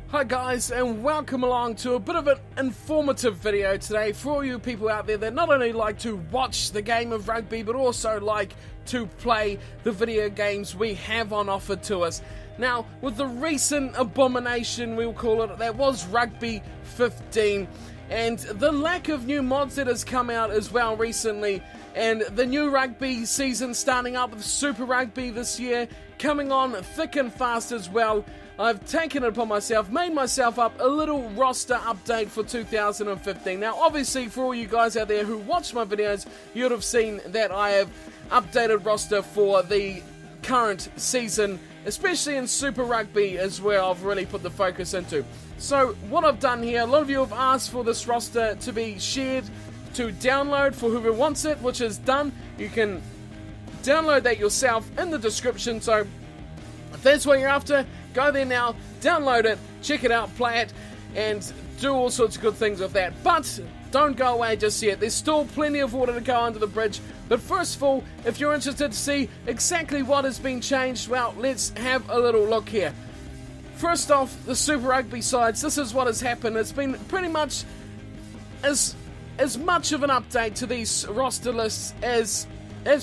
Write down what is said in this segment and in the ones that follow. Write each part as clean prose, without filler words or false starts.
Hi guys, and welcome along to a bit of an informative video today for all you people out there that not only like to watch the game of rugby but also like to play the video games we have on offer to us. Now, with the recent abomination, we'll call it, that was Rugby 15, and the lack of new mods that has come out as well recently, and the new rugby season starting up with Super Rugby this year, coming on thick and fast as well, I've taken it upon myself, made myself up a little roster update for 2015. Now, obviously, for all you guys out there who watch my videos, you would have seen that I have updated roster for the current season, especially in Super Rugby is where I've really put the focus into. So, what I've done here, a lot of you have asked for this roster to be shared, to download for whoever wants it, which is done. You can download that yourself in the description, so if that's what you're after, go there now, download it, check it out, play it, and do all sorts of good things with that. But don't go away just yet. There's still plenty of water to go under the bridge. But first of all, if you're interested to see exactly what has been changed, well, let's have a little look here. First off, the Super Rugby sides, this is what has happened. It's been pretty much as much of an update to these roster lists as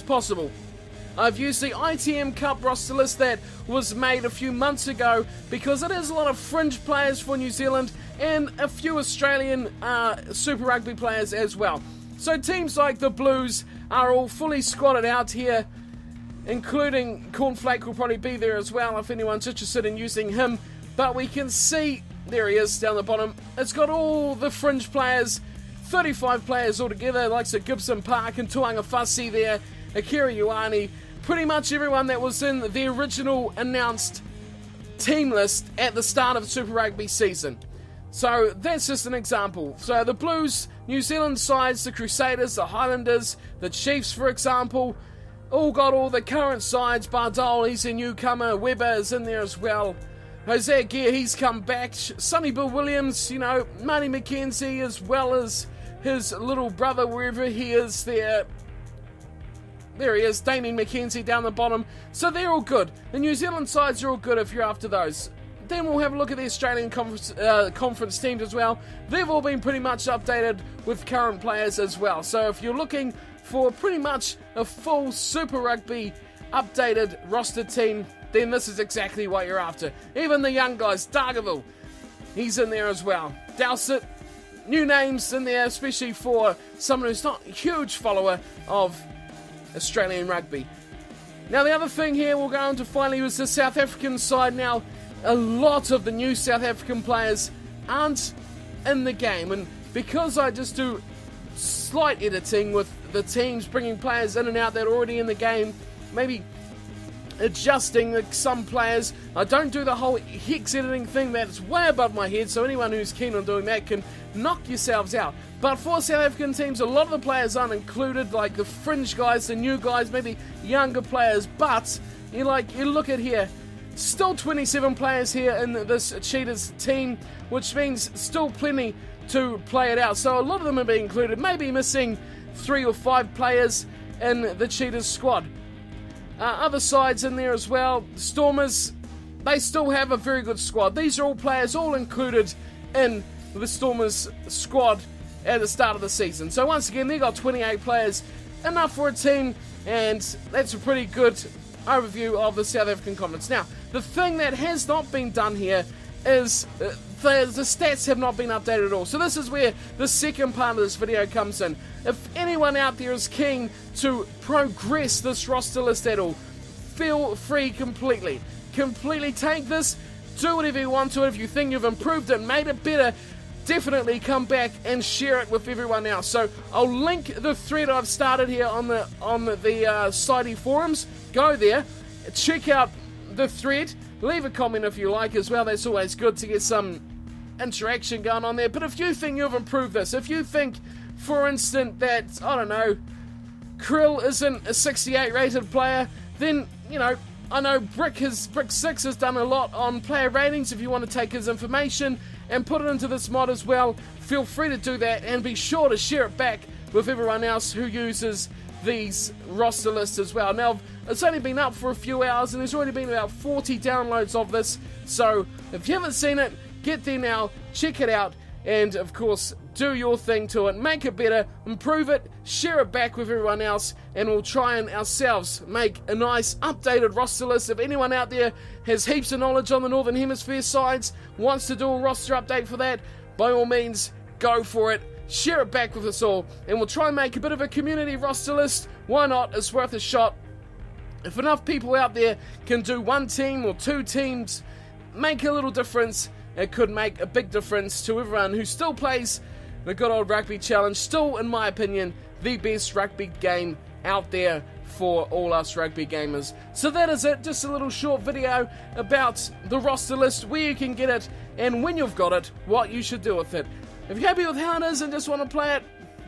possible. I've used the ITM Cup roster list that was made a few months ago because it is a lot of fringe players for New Zealand and a few Australian Super Rugby players as well. So teams like the Blues are all fully squatted out here, including Cornflake will probably be there as well if anyone's interested in using him. But we can see, there he is down the bottom, it's got all the fringe players, 35 players altogether, like Gibson Park and Tuangafasi there, Akira Ioane, pretty much everyone that was in the original announced team list at the start of Super Rugby season. So that's just an example. So the Blues, New Zealand sides, the Crusaders, the Highlanders, the Chiefs for example, all got all the current sides. Bardol, he's a newcomer, Webber is in there as well. Jose Gear, he's come back. Sonny Bill Williams, you know, Marty McKenzie, as well as his little brother wherever he is there. There he is, Damien McKenzie down the bottom. So they're all good. The New Zealand sides are all good if you're after those. Then we'll have a look at the Australian conference teams as well. They've all been pretty much updated with current players as well. So if you're looking for pretty much a full Super Rugby updated roster team, then this is exactly what you're after. Even the young guys, Dargaville, he's in there as well. Dowsett, new names in there, especially for someone who's not a huge follower of Australian rugby. Now the other thing here we'll go on to finally was the South African side. Now a lot of the new South African players aren't in the game, and because I just do slight editing with the teams, bringing players in and out that are already in the game, maybe adjusting some players, I don't do the whole hex editing thing. That's way above my head, so anyone who's keen on doing that can knock yourselves out. But for South African teams, a lot of the players aren't included, like the fringe guys, the new guys, maybe younger players. But you look at here, still 27 players here in this Cheetahs team, which means still plenty to play it out. So a lot of them are being included, maybe missing 3 or 5 players in the Cheetahs squad. Other sides in there as well. Stormers, they still have a very good squad. These are all players all included in the Stormers squad at the start of the season. So once again, they got 28 players, enough for a team, and that's a pretty good overview of the South African Conference. Now, the thing that has not been done here is the stats have not been updated at all. So this is where the second part of this video comes in. If anyone out there is keen to progress this roster list at all, feel free completely. Completely take this, do whatever you want to it. If you think you've improved it, made it better, definitely come back and share it with everyone else. So I'll link the thread I've started here on the Sidey forums. Go there, check out the thread, leave a comment if you like as well. That's always good to get some interaction going on there. But if you think you've improved this, if you think, for instance, that, I don't know, Krill isn't a 68 rated player, then, you know, I know Brick6 has done a lot on player ratings. If you want to take his information and put it into this mod as well, feel free to do that, and be sure to share it back with everyone else who uses these roster lists as well. Now, it's only been up for a few hours and there's already been about 40 downloads of this, so if you haven't seen it, Get there now, check it out, and of course, do your thing to it, make it better, improve it, share it back with everyone else, and we'll try and ourselves make a nice updated roster list. If anyone out there has heaps of knowledge on the Northern Hemisphere sides, wants to do a roster update for that, by all means, go for it. Share it back with us all, and we'll try and make a bit of a community roster list. Why not? It's worth a shot. If enough people out there can do one team or two teams, make a little difference, it could make a big difference to everyone who still plays the good old rugby challenge. Still, in my opinion, the best rugby game out there for all us rugby gamers. So that is it, just a little short video about the roster list, where you can get it, and when you've got it, what you should do with it. If you're happy with how it is and just want to play it,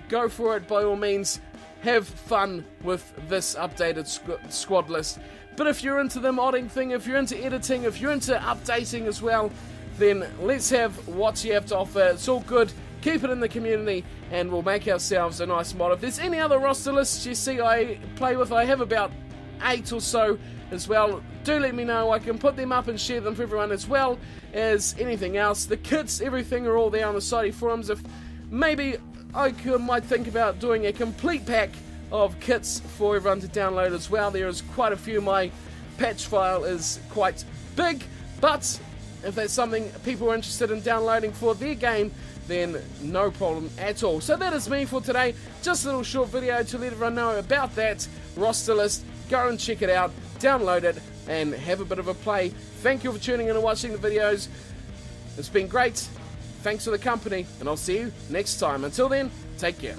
go for it by all means. Have fun with this updated squad list. But if you're into the modding thing, if you're into editing, if you're into updating as well, then let's have what you have to offer. It's all good. Keep it in the community and we'll make ourselves a nice mod. If there's any other roster lists you see I play with, I have about 8 or so as well. Do let me know. I can put them up and share them for everyone, as well as anything else. The kits, everything are all there on the Society forums. If maybe I might think about doing a complete pack of kits for everyone to download as well. There is quite a few. My patch file is quite big, but if that's something people are interested in downloading for their game, then no problem at all. So that is me for today. Just a little short video to let everyone know about that roster list. Go and check it out, download it, and have a bit of a play. Thank you for tuning in and watching the videos. It's been great. Thanks for the company, and I'll see you next time. Until then, take care.